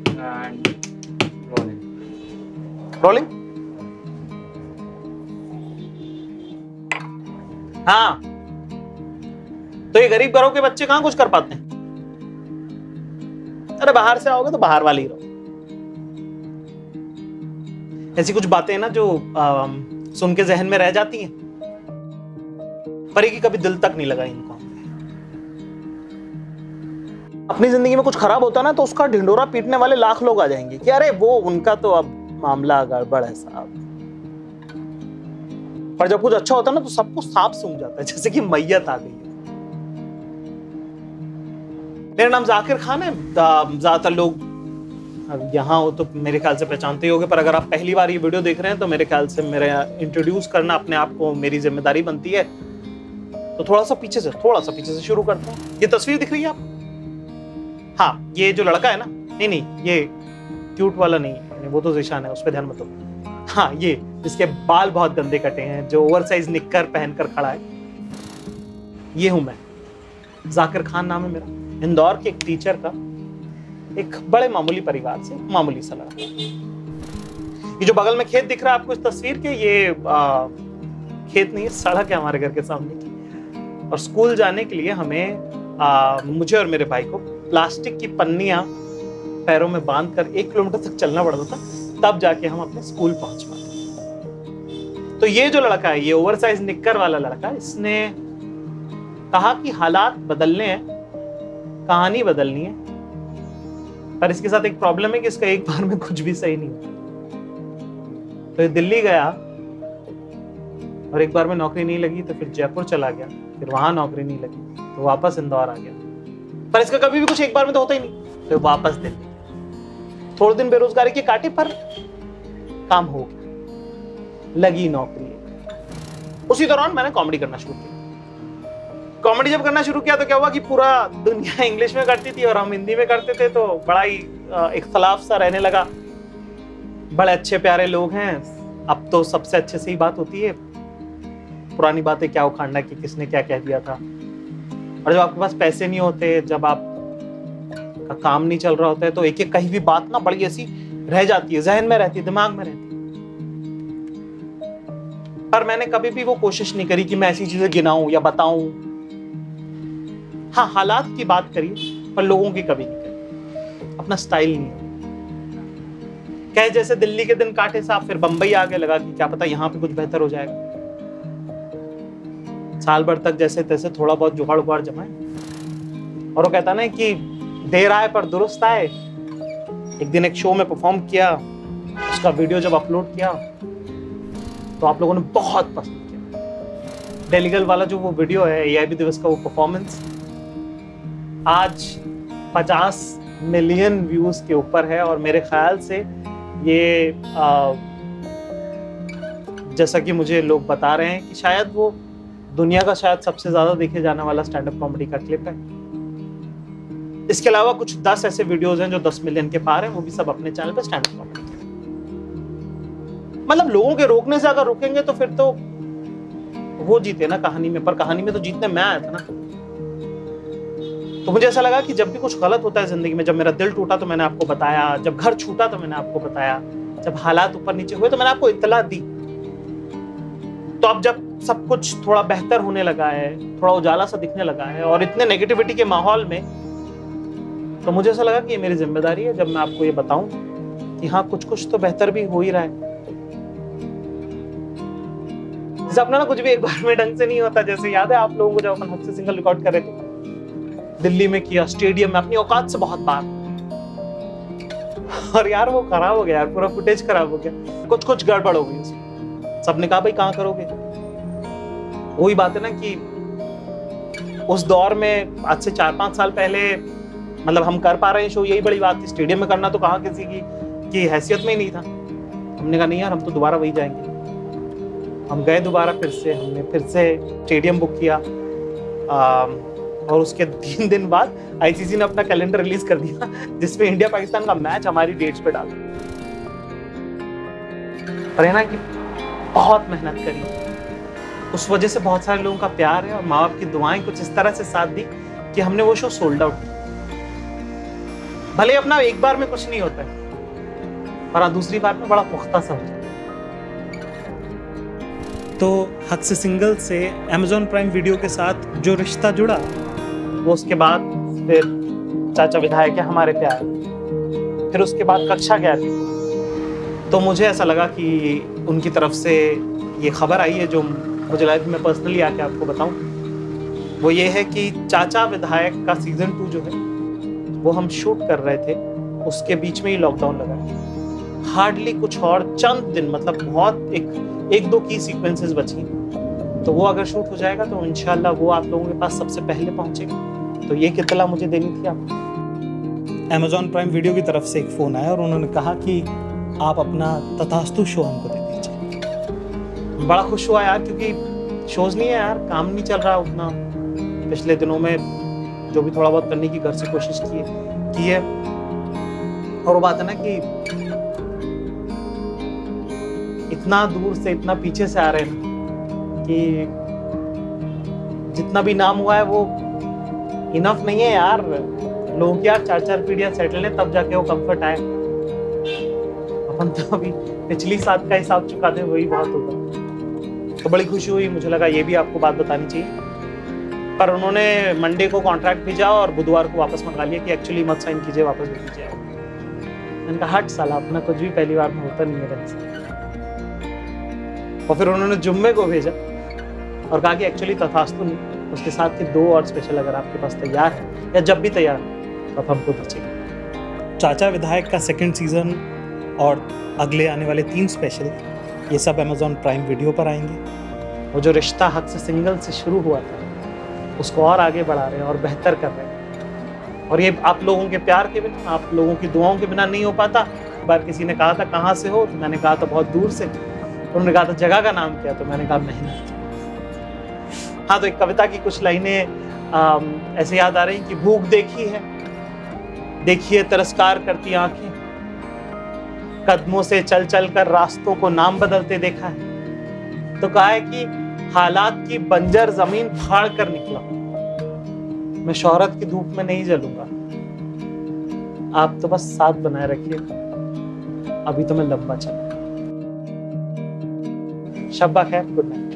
And rolling. Rolling. हाँ, तो ये गरीब घरों के बच्चे कहां कुछ कर पाते हैं? अरे बाहर से आओगे तो बाहर वाले ही रहो। ऐसी कुछ बातें ना जो सुन के जहन में रह जाती हैं, पर ये कभी दिल तक नहीं लगा इनको। अपनी जिंदगी में कुछ खराब होता ना तो उसका ढिंडोरा पीटने वाले लाख लोग आ जाएंगे कि अरे वो उनका तो अब मामला गड़बड़ है साहब। पर जब कुछ अच्छा होता ना तो सब कुछ सांप सूंघ जाता है, जैसे कि मैयत आ गई है। मेरा नाम जाकिर खान है। ज्यादातर लोग यहाँ हो तो मेरे ख्याल से पहचानते ही होंगे, पर अगर आप पहली बार ये वीडियो देख रहे हैं तो मेरे ख्याल से मेरा इंट्रोड्यूस करना अपने आप को मेरी जिम्मेदारी बनती है। तो थोड़ा सा पीछे से शुरू करते हैं। ये तस्वीर दिख रही है आप? हाँ, ये जो लड़का है ना, नहीं ये क्यूट वाला नहीं है, वो तो ज़ीशान है, उस पर ध्यान मत दो। हाँ, ये जिसके बाल बहुत गंदे कटे हैं, जो ओवरसाइज निक्कर पहनकर खड़ा है, ये हूं मैं। जाकिर खान नाम है मेरा। इंदौर के एक टीचर का, एक बड़े मामूली परिवार से मामूली सा लड़का। ये जो बगल में खेत दिख रहा है आपको इस तस्वीर के, ये खेत नहीं है, सड़क है हमारे घर के सामने की। और स्कूल जाने के लिए हमें मुझे और मेरे भाई को प्लास्टिक की पन्नियां पैरों में बांधकर 1 किलोमीटर तक चलना पड़ता था, तब जाके हम अपने स्कूल पहुंच पाते। तो ये जो लड़का है, ये ओवरसाइज निक्कर वाला लड़का, इसने कहा कि हालात बदलने हैं, कहानी बदलनी है, पर इसके साथ एक प्रॉब्लम है कि इसका एक बार में कुछ भी सही नहीं होता। तो ये दिल्ली गया और एक बार में नौकरी नहीं लगी, तो फिर जयपुर चला गया, फिर वहां नौकरी नहीं लगी तो वापस इंदौर आ गया। पर इसका कभी भी कुछ एक बार में तो होता ही नहीं। फिर वापस दिल्ली, थोड़े दिन बेरोजगारी के काटे, पर काम हो गया, लगी नौकरी। उसी दौरान मैंने कॉमेडी करना शुरू किया। कॉमेडी जब करना शुरू किया तो क्या हुआ कि पूरा दुनिया इंग्लिश में करती थी और हम हिंदी में करते थे, तो बड़ा ही इख्तलाफ सा रहने लगा। बड़े अच्छे प्यारे लोग हैं, अब तो सबसे अच्छे से ही बात होती है, पुरानी बातें क्या उखाड़ना कि किसने क्या कह दिया था। और जब आपके पास पैसे नहीं होते, जब आप का काम नहीं चल रहा होता है, तो एक एक कहीं भी बात ना बड़ी ऐसी रह जाती है, जहन में रहती है, दिमाग में रहती है। पर मैंने कभी भी वो कोशिश नहीं करी कि मैं ऐसी चीजें गिनाऊं या बताऊं। हाँ, हालात की बात करिए, पर लोगों की कभी नहीं करी। अपना स्टाइल नहीं है। कहे जैसे दिल्ली के दिन काटे साहब, फिर बंबई आगे लगा कि क्या पता यहाँ पे कुछ बेहतर हो जाएगा। साल भर तक जैसे तैसे थोड़ा बहुत जुगाड़ उगाड़ जमाए। और वो कहता ना कि देर आए पर दुरुस्त आए। एक दिन एक शो में परफॉर्म किया, उसका वीडियो जब अपलोड किया तो आप लोगों ने बहुत पसंद किया। डेलीगल वाला जो वो वीडियो है, AIB दिवस का वो परफॉर्मेंस, आज 50 मिलियन व्यूज के ऊपर है। और मेरे ख्याल से ये जैसा कि मुझे लोग बता रहे हैं कि शायद वो दुनिया का शायद सबसे ज्यादा देखे जाने वाला स्टैंड अप कॉमेडी का क्लिप है। इसके अलावा कुछ 10 ऐसे वीडियोस हैं जो 10 मिलियन के पार हैं, वो भी सब अपने चैनल पे स्टैंड अप कॉमेडी के। मतलब लोगों के रोकने से अगर रुकेंगे तो फिर तो वो जीते ना कहानी में, पर कहानी में तो जीतने मैं आया था ना। तो मुझे ऐसा लगा कि जब भी कुछ गलत होता है जिंदगी में, जब मेरा दिल टूटा तो मैंने आपको बताया, जब घर छूटा तो मैंने आपको बताया, जब हालात ऊपर नीचे हुए तो मैंने आपको इत्तला दी। तो अब जब सब कुछ थोड़ा बेहतर होने लगा है, थोड़ा उजाला सा दिखने लगा है, और इतने नेगेटिविटी के माहौल में, तो मुझे ऐसा लगा कि ये मेरी जिम्मेदारी है जब मैं आपको ये बताऊं कि हाँ, कुछ कुछ तो बेहतर भी हो ही रहा है। जैसे अपना ना कुछ भी एक बार में ढंग से नहीं होता। जैसे याद है आप लोगों को जब अपन हद से सिंगल रिकॉर्ड कर रहे थे दिल्ली में, किया स्टेडियम में अपनी औकात से बहुत बार, और यार वो खराब हो गया यार, पूरा फुटेज खराब हो गया, कुछ गड़बड़ हो गई उसमें। सबने कहा भाई कहाँ करोगे। वही बात है ना कि उस दौर में आज से 4-5 साल पहले मतलब हम कर पा रहे हैं शो, यही बड़ी बात थी। स्टेडियम में करना तो कहाँ किसी की हैसियत में ही नहीं था। हमने कहा नहीं यार, हम तो दोबारा वही जाएंगे। हम गए दोबारा, हमने फिर से स्टेडियम बुक किया। और उसके 3 दिन बाद ICC ने अपना कैलेंडर रिलीज कर दिया, जिसमें इंडिया पाकिस्तान का मैच हमारी डेट्स पे डाला। पर है ना कि बहुत मेहनत करी, उस वजह से बहुत सारे लोगों का प्यार है और माँ बाप की दुआएं कुछ इस तरह से साथ दी कि हमने वो शो सोल्ड आउट। भले अपना एक बार में कुछ नहीं होता है, पर हाँ दूसरी बार में बड़ा पुख्ता सा होता है। तो हक से सिंगल से Amazon प्राइम वीडियो के साथ जो रिश्ता जुड़ा, वो उसके बाद फिर चाचा विधायक है हमारे पे आए, फिर उसके बाद कक्षा 11। तो मुझे ऐसा लगा कि उनकी तरफ से ये खबर आई है जो मुझे लगा कि मैं पर्सनली आके आपको बताऊं। वो ये है कि चाचा विधायक का सीजन 2 जो है वो हम शूट कर रहे थे, उसके बीच में ही लॉकडाउन लगा। हार्डली कुछ और चंद दिन, मतलब बहुत एक दो की सीक्वेंसेस बची, तो वो अगर शूट हो जाएगा तो इंशाल्लाह वो आप लोगों के पास सबसे पहले पहुंचेगा। तो ये इत्तला मुझे देनी थी आपको। Amazon प्राइम वीडियो की तरफ से एक फ़ोन आया और उन्होंने कहा कि आप अपना तथास्तु शो हमको दे दीजिए। बड़ा खुश हुआ यार, क्योंकि शोज़ नहीं है यार, काम नहीं चल रहा उतना। पिछले दिनों में जो भी थोड़ा बहुत करने की घर से कोशिश की है। और वो बात है ना कि इतना दूर से इतना पीछे से आ रहे हैं कि जितना भी नाम हुआ है वो इनफ नहीं है यार। लोग यार 4-4 पीढ़ियां सेटल हैं तब जाके वो कंफर्ट आए। अपन तो अभी पिछली साल का हिसाब चुका दे, वही बहुत होगा। तो बड़ी खुशी हुई, मुझे लगा ये भी आपको बात बतानी चाहिए। पर उन्होंने मंडे को कॉन्ट्रैक्ट भेजा और बुधवार को वापस मंगा लिया कि एक्चुअली मत साइन कीजिए, वापस भेज दीजिए। मैंने कहा हट साला, अपना कुछ भी पहली बार में होता नहीं है। और फिर उन्होंने जुम्मे को भेजा और कहा कि एक्चुअली तथास्तु नहीं, उसके साथ के 2 और स्पेशल अगर आपके पास तैयार है या जब भी तैयार है तो आप हमको दीजिए। चाचा विधायक का 2nd सीजन और अगले आने वाले 3 स्पेशल, ये सब Amazon प्राइम वीडियो पर आएंगे। वो जो रिश्ता हक से सिंगल से शुरू हुआ था उसको और आगे बढ़ा रहे हैं और बेहतर कर रहे हैं। और ये आप लोगों के प्यार के बिना, आप लोगों की दुआओं के बिना नहीं हो पाता। एक बार किसी ने कहा था कहाँ से हो, तो मैंने कहा था बहुत दूर से। उन्होंने कहा था जगह का नाम क्या, तो मैंने कहा मेहनत। हाँ, तो एक कविता की कुछ लाइनें ऐसे याद आ रही कि भूख देखी है, देखिए तिरस्कार करती आंखें, कदमों से चल चल कर रास्तों को नाम बदलते देखा है। तो कहा है कि हालात की बंजर जमीन फाड़ कर निकला, मैं शोहरत की धूप में नहीं जलूंगा, आप तो बस साथ बनाए रखिए, अभी तो मैं लंबा चला। शब्बा खैर, गुड नाइट।